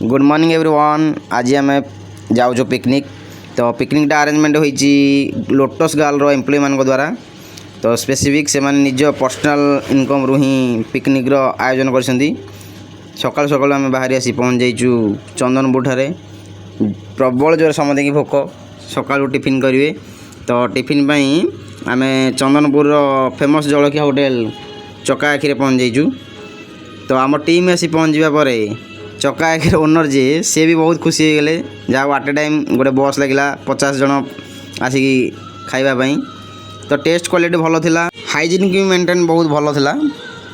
Good morning everyone. आज आम जाऊँ पिकनिक। तो पिकनिकटा अरेंजमेंट होती लोटस गर्ल एम्प्लॉय मान द्वारा। तो स्पेसिफिक से निज पर्सनल इनकम रु ही पिकनिक आयोजन कर सकाल सकाल आम बाहरी आसी पहुँच जाइचु चंदनपुर ठारे। प्रबल जोर समझ की भोक सका टिफिन करेंगे। तो टिफिन आम चंदनपुर फेमस जलखिया होटेल चका आखिरे पहुँच जाइचु। तो आम टीम आसी पहुँच जावापर चका आखिर ओनर जी सी भी बहुत खुशी हो गले। जहाँ आट ए टाइम गोटे बस लगे 50 जन आसिक खावाई। तो टेस्ट क्वालिटी भल था, हाइजीन भी मेंटेन बहुत भल था।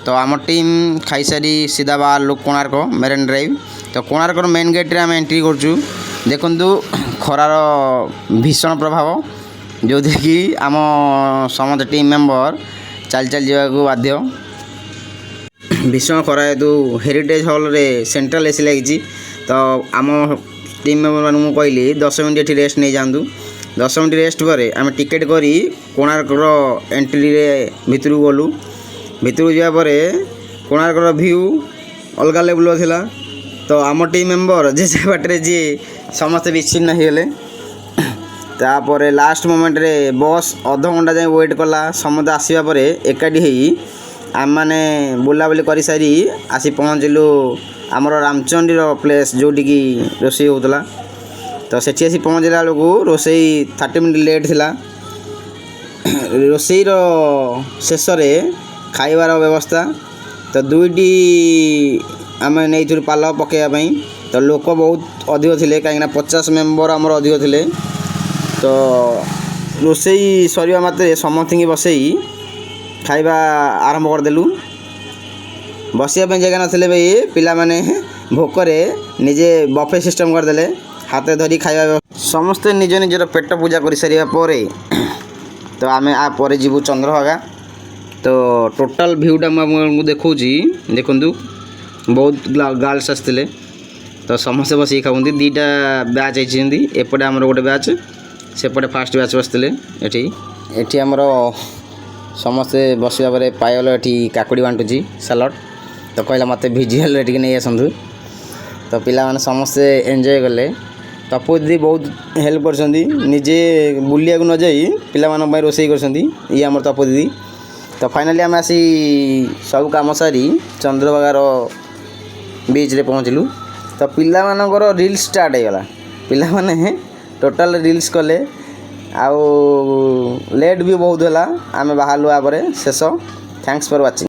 तो आम टीम खाई सारी सीधा बाहर कोणार्क मेरीन ड्राइव। तो कोणार्क मेन गेट रे आम एंट्री करचु। देखंतु खरार भीषण प्रभाव जो कि आम समस्त टीम मेंबर चल चल जावाक बाध्य। भीषण खरा हेतु हेरिटेज हॉल रे सेंट्रल एसी लगी। तो आम टीम मेंबर मानू कहली 10 मिनट ये रेस्ट नहीं जातु। 10 मिनट रेस्ट पर आम टिकेट करी कोणार्कर एंट्री रे भितर गलु। भितर जापर कोणार्कर व्यू अलग लेवल थिला। तो आम टीम मेंबर जे बाटे जी समस्त विच्छिन्न होगले। तापर लास्ट मोमेंट रे बस अध घंटा जाए वेट कला। समस्त आसवा पर एकाठी होई आम मैंने बुलाबुली कर सारी आसी पहुँचलु आमर रामचंडी प्लेस जोटी की रोसई होता। तो सेठी आसी पहुँचला बेलू रोसई 30 मिनट लेट थिला। रोसईर शेष खाइबार व्यवस्था तो दुईटी आम नहीं पाल पकड़ापी। तो लोक बहुत अधिक थे कहीं 50 मेंबर आमर अधिक थे। तो रोसई सरिया मात्रे समस्त बसई खाइबा आरंभ करदेलु। बसिया जगह नथिले भाई पिला माने भोकरे निजे बफे सिस्टम करदेले। हाथ धरी खाइबा समस्ते निज निजर पेट पूजा कर सारिया पर तो आम आ पर जीवु चंद्रभागा। तो टोटाल भ्यूटा मुझे देखा देखु बहुत गर्ल्स आसते। तो समस्ते बस खाऊँ दीटा बैच एपटे आमर गोटे बैच सेपटे फास्ट बैच बसते। एटी आमर समस्ते बसवा पर पायल ये काकुड़ी बांटुची सालड। तो कहला मत भिजुआल टे नहीं आसतु। तो पिला माने समस्ते एंजॉय कले। तपु दीदी बहुत हेल्प कर निजे बुलिया न जाई पिला मानन रोसई कर ये आम तपु दीदी। तो फाइनाली आम आसी सब कम सारी चंद्रभागार बीच रे पहुँचलु। तो पिला मानकर रील्स स्टार्ट हो गला। पिला माने टोटाल रील्स कले आउ लेट भी बहुत है। आम बाहर शेष। Thanks for watching.